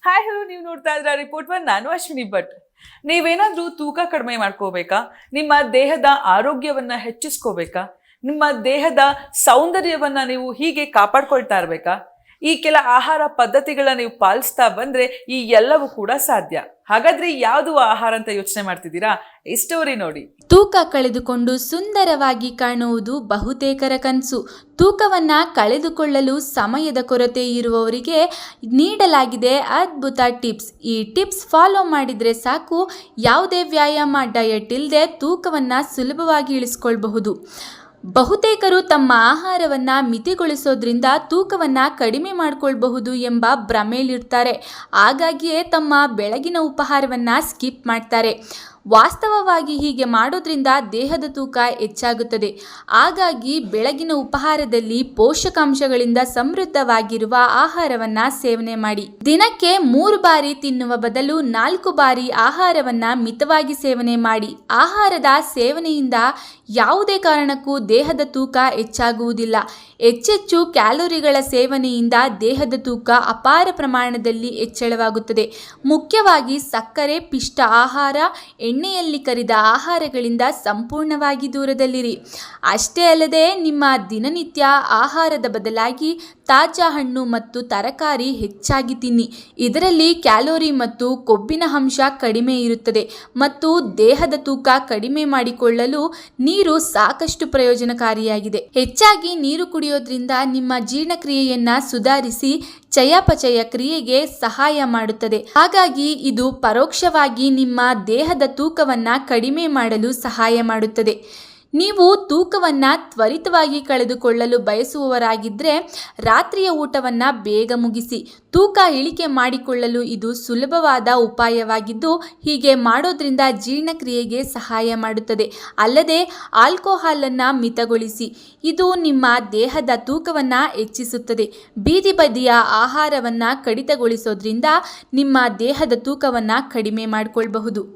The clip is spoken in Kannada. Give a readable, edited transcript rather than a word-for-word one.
ಹಾಯ್ ಹಲೋ, ನೀವು ನೋಡ್ತಾ ಇದ್ರ ರಿಪೋರ್ಟ್ ಒನ್. ನಾನು ಅಶ್ವಿನಿ ಭಟ್. ನೀವೇನಾದ್ರೂ ತೂಕ ಕಡಿಮೆ ಮಾಡ್ಕೋಬೇಕಾ? ನಿಮ್ಮ ದೇಹದ ಆರೋಗ್ಯವನ್ನ ಹೆಚ್ಚಿಸ್ಕೋಬೇಕಾ? ನಿಮ್ಮ ದೇಹದ ಸೌಂದರ್ಯವನ್ನ ನೀವು ಹೀಗೆ ಕಾಪಾಡ್ಕೊಳ್ತಾ ಇರ್ಬೇಕಾ? ಈ ಕೆಲ ಆಹಾರ ಪದ್ಧತಿಗಳನ್ನ ನೀವು ಪಾಲಿಸ್ತಾ ಬಂದ್ರೆ ಈ ಎಲ್ಲವೂ ಕೂಡ ಸಾಧ್ಯ. ಹಾಗಾದ್ರೆ ಯಾವುದು ಆಹಾರ ಅಂತ ಯೋಚನೆ ಮಾಡ್ತಿದ್ದೀರಾ? ಈ ಸ್ಟೋರಿ ನೋಡಿ. ತೂಕ ಕಳೆದುಕೊಂಡು ಸುಂದರವಾಗಿ ಕಾಣುವುದು ಬಹುತೇಕರ ಕನಸು. ತೂಕವನ್ನ ಕಳೆದುಕೊಳ್ಳಲು ಸಮಯದ ಕೊರತೆ ಇರುವವರಿಗೆ ನೀಡಲಾಗಿದೆ ಅದ್ಭುತ ಟಿಪ್ಸ್. ಈ ಟಿಪ್ಸ್ ಫಾಲೋ ಮಾಡಿದ್ರೆ ಸಾಕು, ಯಾವುದೇ ವ್ಯಾಯಾಮ ಡಯಟ್ ಇಲ್ಲದೆ ತೂಕವನ್ನ ಸುಲಭವಾಗಿ ಇಳಿಸ್ಕೊಳ್ಬಹುದು. ಬಹುತೇಕರು ತಮ್ಮ ಆಹಾರವನ್ನ ಮಿತಿಗೊಳಿಸೋದ್ರಿಂದ ತೂಕವನ್ನ ಕಡಿಮೆ ಮಾಡಿಕೊಳ್ಬಹುದು ಎಂಬ ಭ್ರಮೆಯಲ್ಲಿರ್ತಾರೆ. ಹಾಗಾಗಿಯೇ ತಮ್ಮ ಬೆಳಗಿನ ಉಪಹಾರವನ್ನ ಸ್ಕಿಪ್ ಮಾಡ್ತಾರೆ. ವಾಸ್ತವವಾಗಿ ಹೀಗೆ ಮಾಡೋದ್ರಿಂದ ದೇಹದ ತೂಕ ಹೆಚ್ಚಾಗುತ್ತದೆ. ಹಾಗಾಗಿ ಬೆಳಗಿನ ಉಪಹಾರದಲ್ಲಿ ಪೋಷಕಾಂಶಗಳಿಂದ ಸಮೃದ್ಧವಾಗಿರುವ ಆಹಾರವನ್ನ ಸೇವನೆ ಮಾಡಿ. ದಿನಕ್ಕೆ 3 ಬಾರಿ ತಿನ್ನುವ ಬದಲು 4 ಬಾರಿ ಆಹಾರವನ್ನ ಮಿತವಾಗಿ ಸೇವನೆ ಮಾಡಿ. ಆಹಾರದ ಸೇವನೆಯಿಂದ ಯಾವುದೇ ಕಾರಣಕ್ಕೂ ದೇಹದ ತೂಕ ಹೆಚ್ಚಾಗುವುದಿಲ್ಲ. ಹೆಚ್ಚೆಚ್ಚು ಕ್ಯಾಲೋರಿಗಳ ಸೇವನೆಯಿಂದ ದೇಹದ ತೂಕ ಅಪಾರ ಪ್ರಮಾಣದಲ್ಲಿ ಹೆಚ್ಚಳವಾಗುತ್ತದೆ. ಮುಖ್ಯವಾಗಿ ಸಕ್ಕರೆ, ಪಿಷ್ಟ ಆಹಾರ, ಎಣ್ಣೆಯಲ್ಲಿ ಕರಿದ ಆಹಾರಗಳಿಂದ ಸಂಪೂರ್ಣವಾಗಿ ದೂರದಲ್ಲಿರಿ. ಅಷ್ಟೇ ಅಲ್ಲದೆ ನಿಮ್ಮ ದಿನನಿತ್ಯ ಆಹಾರದ ಬದಲಾಗಿ ತಾಜಾ ಹಣ್ಣು ಮತ್ತು ತರಕಾರಿ ಹೆಚ್ಚಾಗಿ ತಿನ್ನಿ. ಇದರಲ್ಲಿ ಕ್ಯಾಲೋರಿ ಮತ್ತು ಕೊಬ್ಬಿನ ಅಂಶ ಕಡಿಮೆ ಇರುತ್ತದೆ ಮತ್ತು ದೇಹದ ತೂಕ ಕಡಿಮೆ ಮಾಡಿಕೊಳ್ಳಲು ನೀರು ಸಾಕಷ್ಟು ಪ್ರಯೋಜನಕಾರಿಯಾಗಿದೆ. ಹೆಚ್ಚಾಗಿ ನೀರು ಕುಡಿಯೋದ್ರಿಂದ ನಿಮ್ಮ ಜೀರ್ಣಕ್ರಿಯೆಯನ್ನ ಸುಧಾರಿಸಿ ಚಯಾಪಚಯ ಕ್ರಿಯೆಗೆ ಸಹಾಯ ಮಾಡುತ್ತದೆ. ಹಾಗಾಗಿ ಇದು ಪರೋಕ್ಷವಾಗಿ ನಿಮ್ಮ ದೇಹದ ತೂಕವನ್ನ ಕಡಿಮೆ ಮಾಡಲು ಸಹಾಯ ಮಾಡುತ್ತದೆ. ನೀವು ತೂಕವನ್ನು ತ್ವರಿತವಾಗಿ ಕಳೆದುಕೊಳ್ಳಲು ಬಯಸುವವರಾಗಿದ್ದರೆ ರಾತ್ರಿಯ ಊಟವನ್ನು ಬೇಗ ಮುಗಿಸಿ. ತೂಕ ಇಳಿಕೆ ಮಾಡಿಕೊಳ್ಳಲು ಇದು ಸುಲಭವಾದ ಉಪಾಯವಾಗಿದ್ದು, ಹೀಗೆ ಮಾಡೋದ್ರಿಂದ ಜೀರ್ಣಕ್ರಿಯೆಗೆ ಸಹಾಯ ಮಾಡುತ್ತದೆ. ಅಲ್ಲದೆ ಆಲ್ಕೋಹಾಲನ್ನು ಮಿತಗೊಳಿಸಿ, ಇದು ನಿಮ್ಮ ದೇಹದ ತೂಕವನ್ನು ಹೆಚ್ಚಿಸುತ್ತದೆ. ಬೀದಿ ಬದಿಯ ಆಹಾರವನ್ನು ಕಡಿತಗೊಳಿಸೋದ್ರಿಂದ ನಿಮ್ಮ ದೇಹದ ತೂಕವನ್ನು ಕಡಿಮೆ ಮಾಡಿಕೊಳ್ಳಬಹುದು.